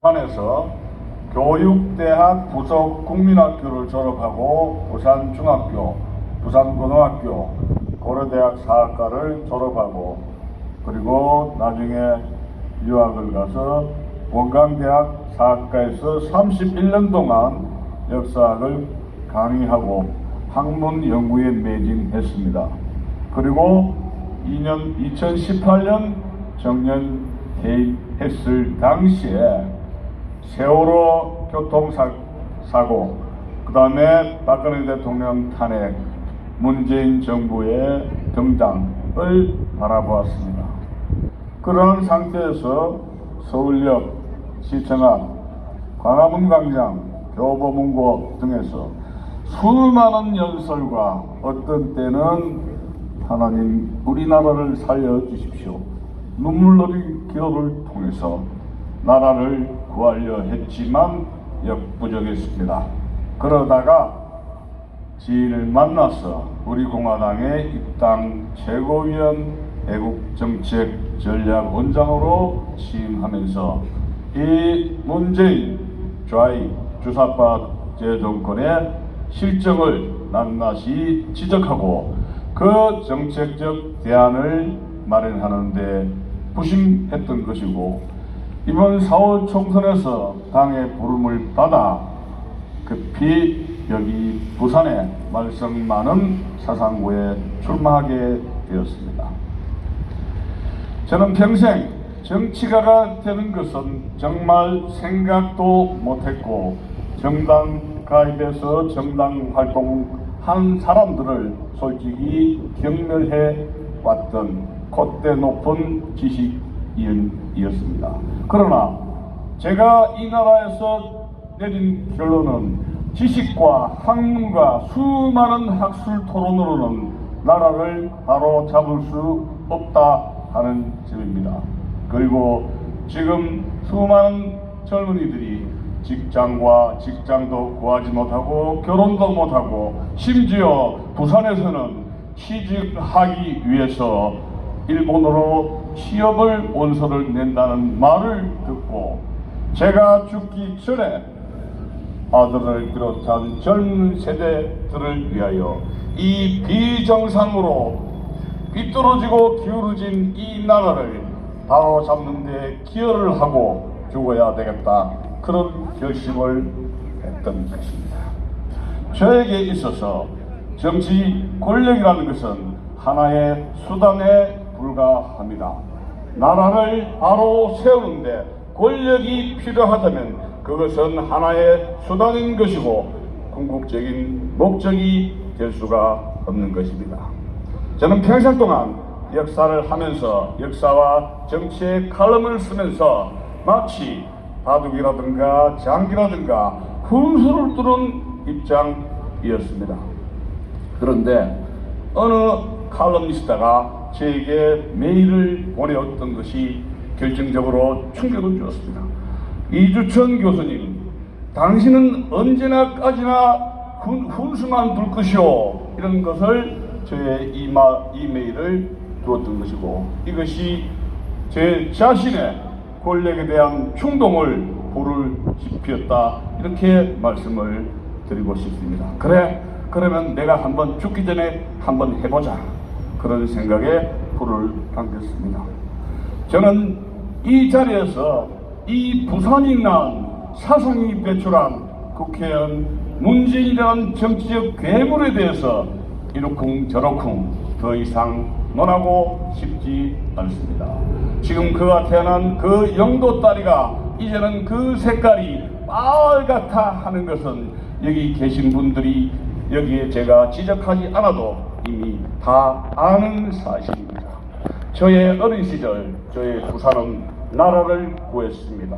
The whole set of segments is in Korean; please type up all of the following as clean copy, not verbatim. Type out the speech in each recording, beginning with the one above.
부산에서 교육대학 부속 국민학교를 졸업하고 부산중학교, 부산고등학교, 고려대학 사학과를 졸업하고 그리고 나중에 유학을 가서 원광대학 사학과에서 31년 동안 역사학을 강의하고 학문 연구에 매진했습니다. 그리고 2018년 정년 퇴임했을 당시에 세월호 교통사고, 그 다음에 박근혜 대통령 탄핵, 문재인 정부의 등장을 바라보았습니다. 그런 상태에서 서울역, 시청 앞, 광화문 광장, 교보문고 등에서 수많은 연설과 어떤 때는 하나님 우리나라를 살려주십시오, 눈물너린 기도를 통해서 나라를 구하려 했지만 역부족했습니다. 그러다가 지인을 만나서 우리 공화당의 입당 최고위원 애국정책전략원장으로 취임하면서 이 문재인 좌익 주사파 제정권의 실정을 낱낱이 지적하고 그 정책적 대안을 마련하는 데 부심했던 것이고, 이번 4월 총선에서 당의 부름을 받아 급히 여기 부산에 말썽 많은 사상구에 출마하게 되었습니다. 저는 평생 정치가가 되는 것은 정말 생각도 못했고, 정당 가입해서 정당 활동한 사람들을 솔직히 경멸해 왔던 콧대 높은 지식인이었습니다. 그러나 제가 이 나라에서 내린 결론은 지식과 학문과 수많은 학술 토론으로는 나라를 바로 잡을 수 없다 하는 점입니다. 그리고 지금 수많은 젊은이들이 직장도 구하지 못하고 결혼도 못하고 심지어 부산에서는 취직하기 위해서 일본으로 취업을 원서를 낸다는 말을 듣고 제가 죽기 전에 아들을 비롯한 젊은 세대들을 위하여 이 비정상으로 삐뚤어지고 기울어진 이 나라를 바로 잡는 데 기여를 하고 죽어야 되겠다, 그런 결심을 했던 것입니다. 저에게 있어서 정치 권력이라는 것은 하나의 수단에 불과합니다. 나라를 바로 세우는데 권력이 필요하다면 그것은 하나의 수단인 것이고 궁극적인 목적이 될 수가 없는 것입니다. 저는 평생 동안 역사를 하면서 역사와 정치의 칼럼을 쓰면서 마치 바둑이라든가 장기라든가 훈수를 두는 입장이었습니다. 그런데 어느 칼럼니스트가 저에게 메일을 보내었던 것이 결정적으로 충격을 주었습니다. 이주천 교수님, 당신은 언제나까지나 훈수만 둘 것이오, 이런 것을 저의 이메일을 주었던 것이고, 이것이 제 자신의 권력에 대한 충동을 불을 지폈다, 이렇게 말씀을 드리고 싶습니다. 그러면 내가 한번 죽기 전에 한번 해보자, 그런 생각에 불을 당겼습니다. 저는 이 자리에서 이 부산이 낳은 사상이 배출한 국회의원 문재인이라는 정치적 괴물에 대해서 이러쿵 저러쿵 더 이상 논하고 싶지 않습니다. 지금 그가 태어난 그 영도다리가 이제는 그 색깔이 빨갛다 하는 것은 여기 계신 분들이 여기에 제가 지적하지 않아도 이미 다 아는 사실입니다. 저의 어린 시절 저의 부산은 나라를 구했습니다.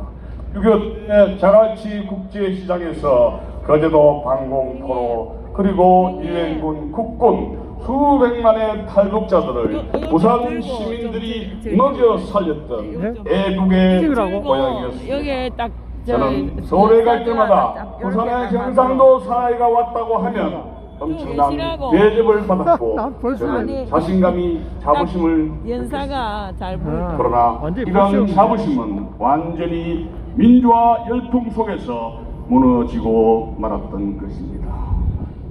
6.25때 자갈치 국제시장에서 거제도 방공포로 그리고 유엔군 국군 수백만의 탈북자들을 부산 시민들이 먹여 살렸던 애국의 고향이었습니다. 여기에 딱 저는 서울에 갈 때마다 부산의 경상도 사회가 왔다고 하면 엄청난 대접을 받았고 저는 자신감이 자부심을 연사가 잘 보이고 그러나 이런 자부심은 완전히 민주화 열풍 속에서 무너지고 말았던 것입니다.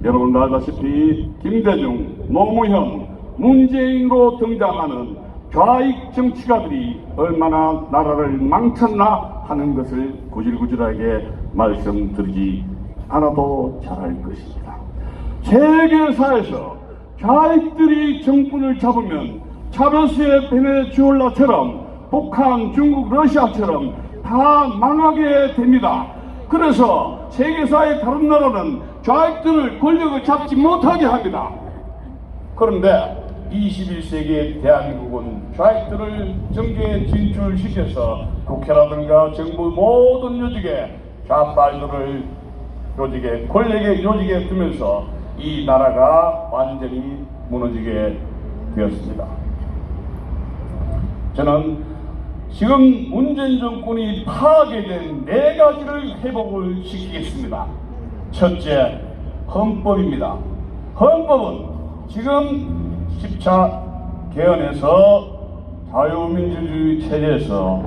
여러분도 알다시피 김대중, 노무현, 문재인으로 등장하는 좌익 정치가들이 얼마나 나라를 망쳤나 하는 것을 구질구질하게 말씀드리지 않아도 잘 알 것입니다. 세계사에서 좌익들이 정권을 잡으면 차베스의 베네수엘라처럼 북한, 중국, 러시아처럼 다 망하게 됩니다. 그래서 세계사의 다른 나라는 좌익들을 권력을 잡지 못하게 합니다. 그런데 21세기 대한민국은 좌익들을 정계에 진출시켜서 국회라든가 정부 모든 요직에 좌빨들을 요직에 권력의 요직에 두면서 이 나라가 완전히 무너지게 되었습니다. 저는 지금 문재인 정권이 파괴된 4가지를 회복을 시키겠습니다. 첫째, 헌법입니다. 헌법은 지금 10차 개헌에서 자유민주주의 체제에서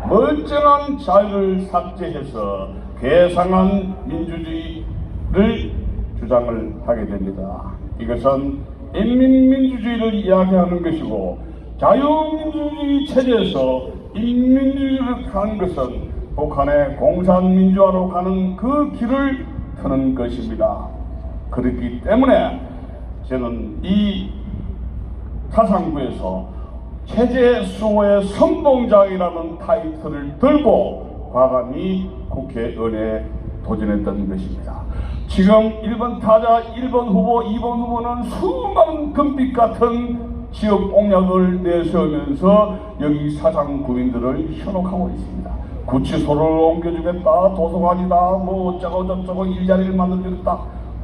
멀쩡한 자유를 삭제해서 괴상한 민주주의를 주장을 하게 됩니다. 이것은 인민민주주의를 이야기하는 것이고 자유민주주의 체제에서 인민주의를 가는 것은 북한의 공산민주화로 가는 그 길을 트는 것입니다. 그렇기 때문에 저는 이 사상부에서 체제 수호의 선봉장이라는 타이틀을 들고 과감히 국회의원에 도전했던 것입니다. 지금 1번 타자, 1번 후보, 2번 후보는 수많은 금빛 같은 지역 공약을 내세우면서 여기 사상 구민들을 현혹하고 있습니다. 구치소를 옮겨주겠다, 도서관이다, 뭐 어쩌고 저쩌고 일자리를 만들어주겠다.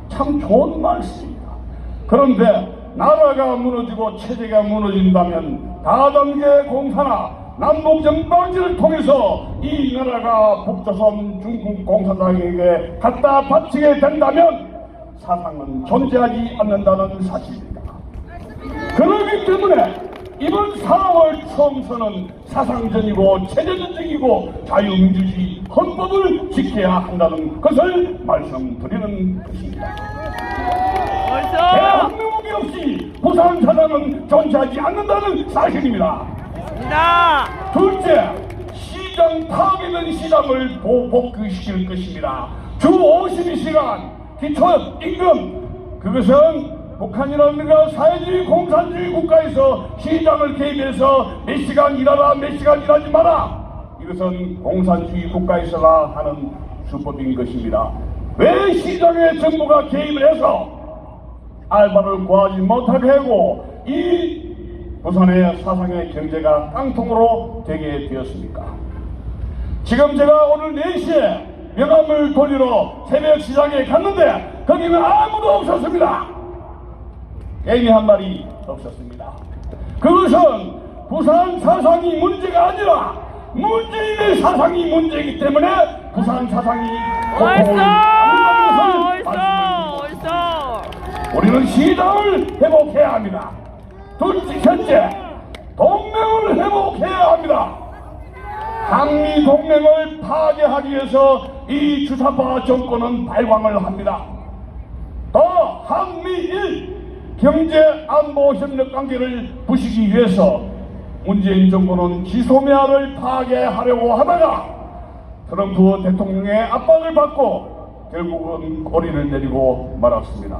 참 좋은 말씀입니다. 그런데 나라가 무너지고 체제가 무너진다면 다단계 공사나 남북정방지를 통해서 이 나라가 북조선 중국 공산당에게 갖다 바치게 된다면 사상은 존재하지 않는다는 사실입니다. 그렇기 때문에 이번 4월 총선은 사상전이고 체제전쟁이고 자유민주주의 헌법을 지켜야 한다는 것을 말씀드리는 것입니다. 대한민국이 없이 부산 사상은 존재하지 않는다는 사실입니다. 둘째, 시장 파괴된 시장을 복귀시킬 것입니다. 주 52시간 기초임금, 그것은 북한이라든가 사회주의 공산주의 국가에서 시장을 개입해서 몇 시간 일하라, 몇 시간 일하지 마라, 이것은 공산주의 국가에서나 하는 수법인 것입니다. 왜 시장에 정부가 개입을 해서 알바를 구하지 못하게 하고 이 부산의 사상의 경제가 깡통으로 되게 되었습니까? 지금 제가 오늘 4시에 명함을 돌리러 새벽 시장에 갔는데 거기는 아무도 없었습니다. 개미 한 마리 없었습니다. 그것은 부산 사상이 문제가 아니라 문재인의 사상이 문제이기 때문에 부산 사상이 고통을 받는다는 것을 말씀드립니다. 우리는 시장을 회복해야 합니다. 둘째, 동맹을 회복해야 합니다. 한미 동맹을 파괴하기 위해서 이 주사파 정권은 발광을 합니다. 또 한미일 경제 안보 협력 관계를 부수기 위해서 문재인 정권은 지소미아를 파괴하려고 하다가 트럼프 대통령의 압박을 받고 결국은 꼬리를 내리고 말았습니다.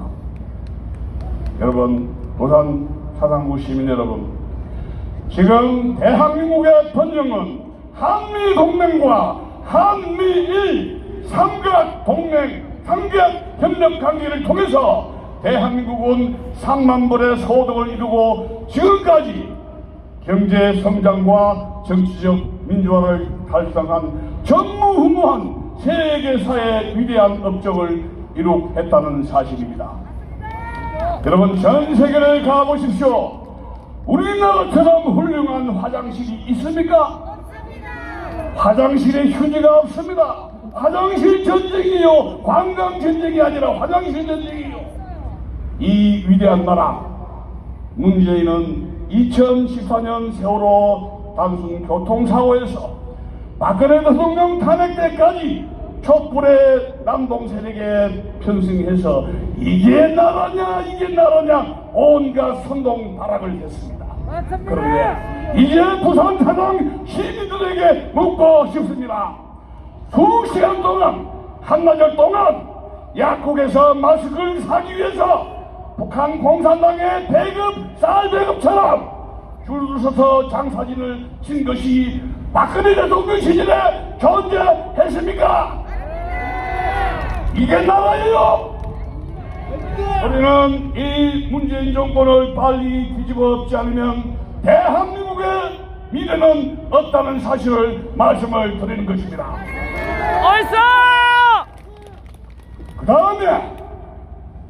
여러분, 부산 사상구 시민 여러분, 지금 대한민국의 번영은 한미동맹과 한미일 삼각동맹, 삼각협력 관계를 통해서 대한민국은 3만 불의 소득을 이루고 지금까지 경제 성장과 정치적 민주화를 달성한 전무후무한 세계사의 위대한 업적을 이룩했다는 사실입니다. 여러분, 전 세계를 가보십시오. 우리나라처럼 훌륭한 화장실이 있습니까? 화장실에 휴지가 없습니다. 화장실 전쟁이요, 관광 전쟁이 아니라 화장실 전쟁이요. 이 위대한 나라 문재인은 2014년 세월호 단순 교통사고에서 박근혜 대통령 탄핵 때까지 촛불의 남동 세력에 편승해서 이게 나라냐 온갖 선동발악을 했습니다. 그런데 이제 부산 사장 시민들에게 묻고 싶습니다. 수시간 동안 한나절 동안 약국에서 마스크를 사기 위해서 북한 공산당의 배급 쌀 배급처럼 줄 서서 장사진을 친 것이 박근혜 대통령 시절에 존재했습니까? 이게 나라예요. 우리는 이 문재인 정권을 빨리 뒤집어 엎지 않으면 대한민국의 미래는 없다는 사실을 말씀을 드리는 것입니다. 얼싸! 그 다음에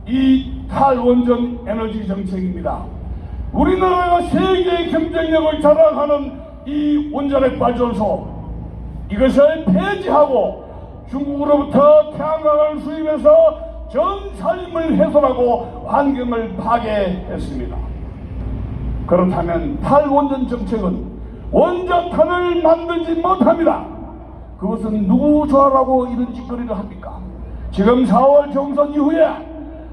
이 탈원전 에너지 정책입니다. 우리나라가 세계 경쟁력을 자랑하는 이 원자력 발전소 이것을 폐지하고 중국으로부터 태양광을 수입해서 전 산림을 훼손하고 환경을 파괴했습니다. 그렇다면 탈원전 정책은 원자탄을 만들지 못합니다. 그것은 누구 좋아라고 이런 짓거리를 합니까? 지금 4월 총선 이후에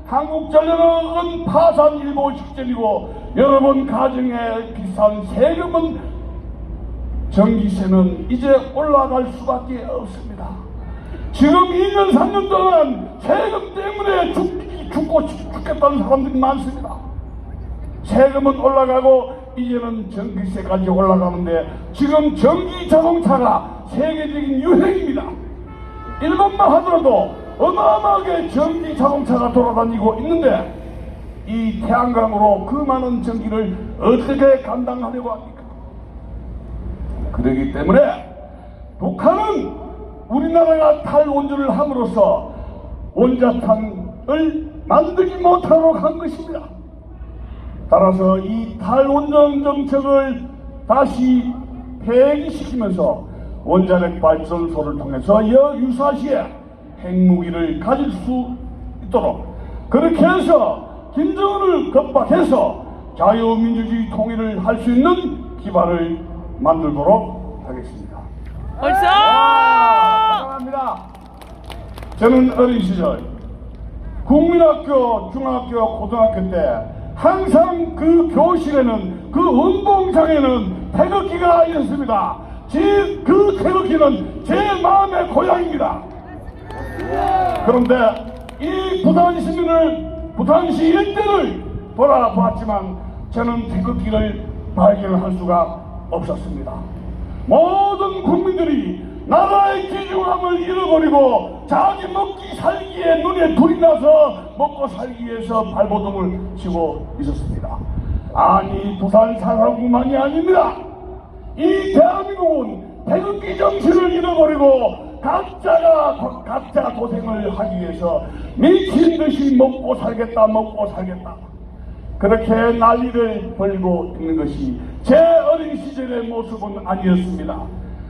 한국전력은 파산일보 직전이고 여러분 가정에 비싼 세금은 전기세는 이제 올라갈 수밖에 없습니다. 지금 2년 3년 동안 세금 때문에 죽겠다는 사람들이 많습니다. 세금은 올라가고 이제는 전기세까지 올라가는데 지금 전기 자동차가 세계적인 유행입니다. 일본만 하더라도 어마어마하게 전기 자동차가 돌아다니고 있는데 이 태양광으로 그 많은 전기를 어떻게 감당하려고 합니까? 그렇기 때문에 북한은 우리나라가 탈원전을 함으로써 원자탄을 만들지 못하도록 한 것입니다. 따라서 이 탈원전 정책을 다시 폐기시키면서 원자력 발전소를 통해서 유사시에 핵무기를 가질 수 있도록 그렇게 해서 김정은을 겁박해서 자유민주주의 통일을 할 수 있는 기반을 만들도록 하겠습니다. 얼싸! 사랑합니다. 저는 어린 시절 국민학교, 중학교, 고등학교 때 항상 그 교실에는 그 운동장에는 태극기가 있었습니다. 그 태극기는 제 마음의 고향입니다. 그런데 이 부산 시민을 부산시 일대를 돌아보았지만 저는 태극기를 발견할 수가 없었습니다. 모든 국민들이 나라의 귀중함을 잃어버리고 자기 먹기 살기에 눈에 불이 나서 먹고 살기 위해서 발버둥을 치고 있었습니다. 아니 부산 사람뿐만이 아닙니다. 이 대한민국은 태극기 정신을 잃어버리고 각자 고생을 하기 위해서 미친 듯이 먹고 살겠다 그렇게 난리를 벌이고 있는 것이 제 어린 시절의 모습은 아니었습니다.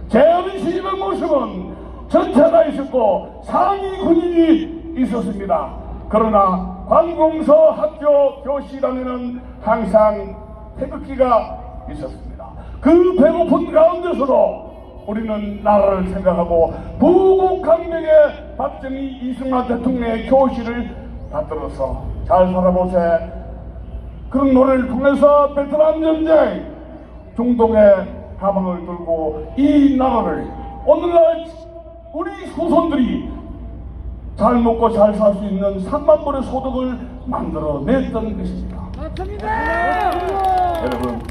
제 어린 시절의 모습은 전차가 있었고 상위 군인이 있었습니다. 그러나 관공서 학교 교실 안에는 항상 태극기가 있었습니다. 그 배고픈 가운데서도 우리는 나라를 생각하고 부국강명의 박정희 이승만 대통령의 교실을 받들어서 잘 살아보세. 그런 노래를 통해서 베트남 전쟁 중동에 가방을 들고 이 나라를 오늘날 우리 후손들이 잘 먹고 잘 살 수 있는 3만 불의 소득을 만들어냈던 것입니다. 여러분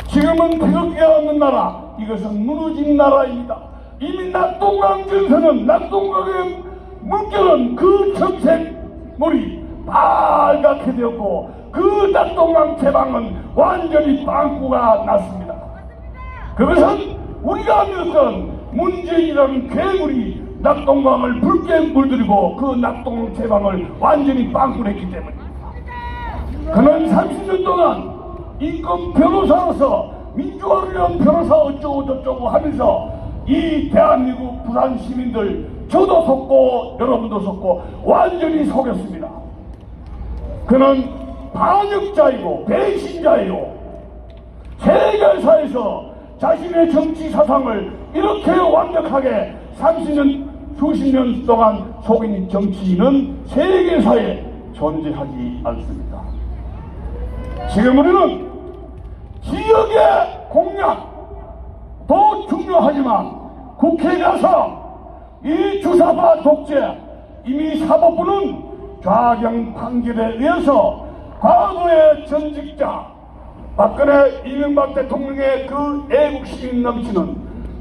지금은 태극기가 없는 나라, 이것은 무너진 나라입니다. 이미 낙동강 전선은 낙동강의 물결은 그 정책물이 빨갛게 되었고 그 낙동강 제방은 완전히 빵꾸가 났습니다. 그것은 우리가 믿었던 문재인이라는 괴물이 낙동강을 붉게 물들이고 그 낙동강 제방을 완전히 빵꾸를 했기 때문입니다. 그는 30년 동안 인권 변호사로서 민주화를 위한 변호사 어쩌고 저쩌고 하면서 이 대한민국 부산 시민들 저도 속고 여러분도 속고 완전히 속였습니다. 그는 반역자이고 배신자이고 세계사에서 자신의 정치 사상을 이렇게 완벽하게 30년, 수십 년 동안 속인 정치인은 세계사에 존재하지 않습니다. 지금 우리는 지역의 공약도 중요하지만 국회에 가서 이 주사파 독재, 이미 사법부는 좌경 판결에 의해서 과거의 전직자 박근혜 이명박 대통령의 그 애국심이 넘치는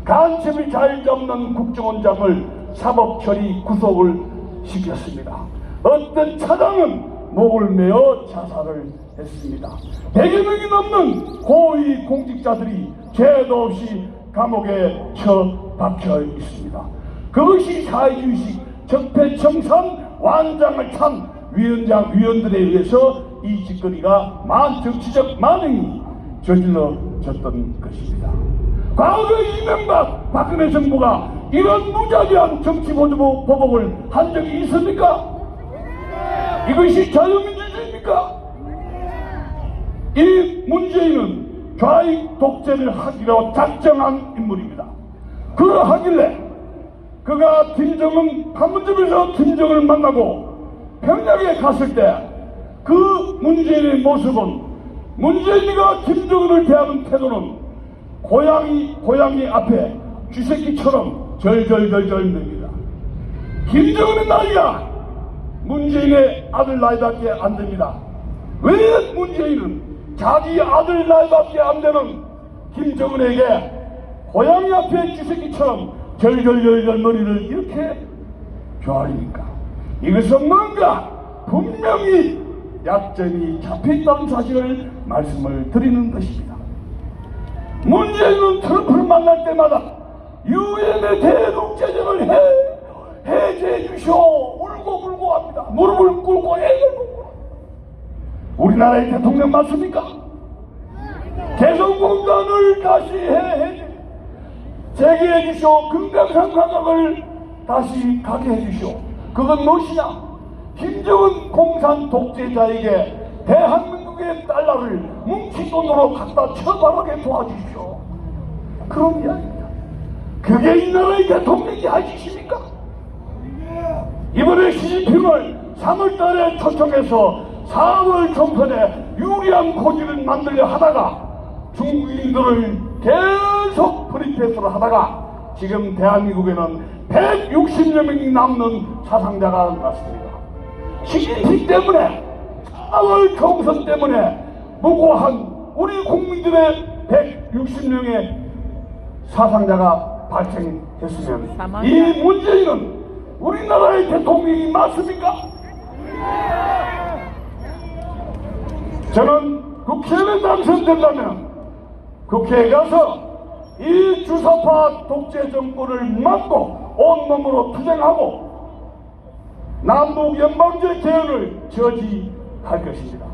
간첩이 잘 잡는 국정원장을 사법 처리 구속을 시켰습니다. 어떤 차장은 목을 메어 자살을 했습니다. 100여 명이 넘는 고위 공직자들이 죄도 없이 감옥에 처박혀 있습니다. 그것이 사회주의식 적폐청산 완장을 찬 위원들에 의해서 이 짓거리가 정치적 만행이 저질러졌던 것입니다. 과거 이명박 박근혜 정부가 이런 무자비한 정치보조부 보복을 한 적이 있습니까? 이것이 자유민주주의입니까? 이 문재인은 좌익 독재를 하기로 작정한 인물입니다. 그러하길래 그가 판문점에서 김정은을 만나고 평양에 갔을 때 그 문재인의 모습은, 문재인이가 김정은을 대하는 태도는 고양이 앞에 쥐새끼처럼 절절절절 냅니다. 김정은의 나이가 문재인의 아들 나이밖에 안 됩니다. 왜 문재인은 자기 아들 나이밖에 안 되는 김정은에게 고양이 앞에 쥐새끼처럼 절절절절 머리를 이렇게 조아립니까? 이것은 뭔가 분명히 약점이 잡혀있다는 사실을 말씀을 드리는 것입니다. 문재인은 트럼프를 만날 때마다 유엔의 대독재정을 해제해 주시오 울고 합니다. 무릎을 꿇고 애를 꿇고. 우리나라의 대통령 맞습니까? 개성공단을 다시 해제 재개해 주시오. 금강산 관광을 다시 가게 해 주시오. 그건 무엇이냐? 김정은 공산 독재자에게 대한민국의 달러를 뭉치돈으로 갖다 처벌하게 도와주십시오. 그런 이야기입니다. 그게 이 나라의 대통령이 할 짓입니까? 이번에 시진핑을 3월달에 초청해서 4월 총선에 유리한 고지를 만들려 하다가 중국인들을 계속 프리패스를 하다가 지금 대한민국에는 160여 명이 남는 사상자가 났습니다. 시진핑 때문에 4월 총선 때문에 무고한 우리 국민들의 160명의 사상자가 발생했으면 이 문재인은 우리나라의 대통령이 맞습니까? 저는 국회에 당선된다면 국회에 가서 이 주사파 독재 정부를 막고 온몸으로 투쟁하고 남북 연방제 개헌을 저지할 것입니다.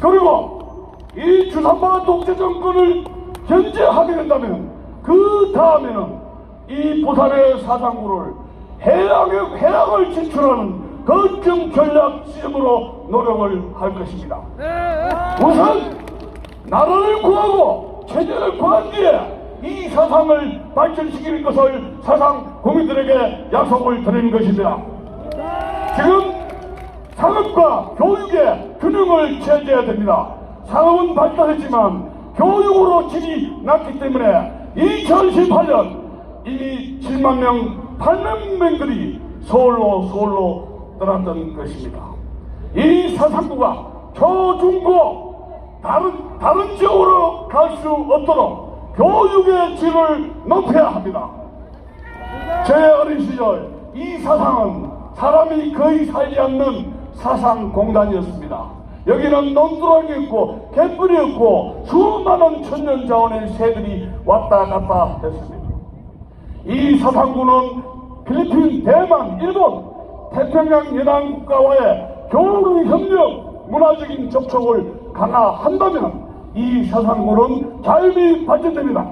그리고 이 주사파 독재 정권을 견제하게 된다면 그 다음에는 이 부산의 사상구를 해양을 진출하는 거점 전략 지점으로 노력을 할 것입니다. 우선 나라를 구하고 체제를 구한 뒤에 이 사상을 발전시키는 것을 사상 국민들에게 약속을 드리는 것입니다. 지금 상업과 교육의 균형을 취해야 됩니다. 상업은 발달했지만 교육으로 질이 낮기 때문에 2018년 이미 7만 명, 8만 명들이 서울로 떠났던 것입니다. 이 사상부가 초중고 다른 지역으로 갈 수 없도록 교육의 질을 높여야 합니다. 제 어린 시절 이 사상은 사람이 거의 살지 않는 사상공단이었습니다. 여기는 논두렁이었고 갯불이었고 수많은 천년 자원의 새들이 왔다 갔다 했습니다. 이 사상구는 필리핀, 대만, 일본, 태평양 연안 국가와의 교류협력, 문화적인 접촉을 강화한다면 이 사상구는 자연히 발전됩니다.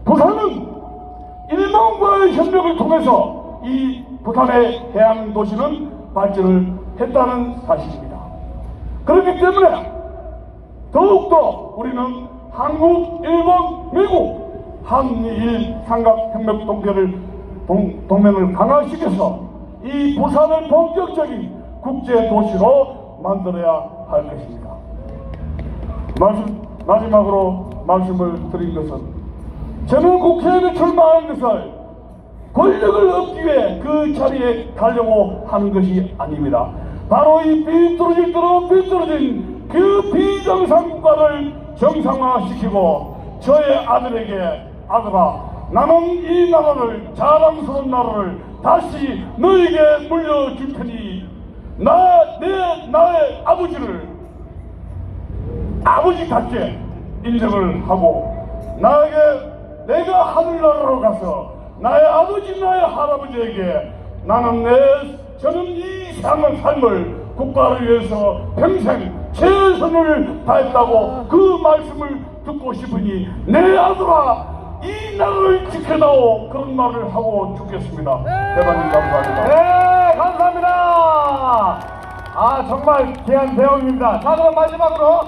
부산은 일본과의 협력을 통해서 이 부산의 해양 도시는 발전을 했다는 사실입니다. 그렇기 때문에 더욱더 우리는 한국, 일본, 미국 한일 삼각협력 동맹을 강화시켜서 이 부산을 본격적인 국제 도시로 만들어야 할 것입니다. 마지막으로 말씀을 드린 것은 저는 국회에 출마한 것을 권력을 얻기 위해 그 자리에 가려고 하는 것이 아닙니다. 바로 이 비뚤어질 대로 비뚤어진 그 비정상 국가를 정상화시키고 저의 아들에게 아들아 나는 이 나라를 자랑스러운 나라를 다시 너에게 물려줄 테니 나의 아버지를 아버지답게 인정을 하고 내가 하늘나라로 가서 나의 아버지 나의 할아버지에게 저는 이 삶을 국가를 위해서 평생 최선을 다했다고 그 말씀을 듣고 싶으니 내 아들아 이 나라를 지켜다오 그런 말을 하고 죽겠습니다. 대단히 감사합니다. 네, 감사합니다. 정말 귀한 배움입니다. 자, 그럼 마지막으로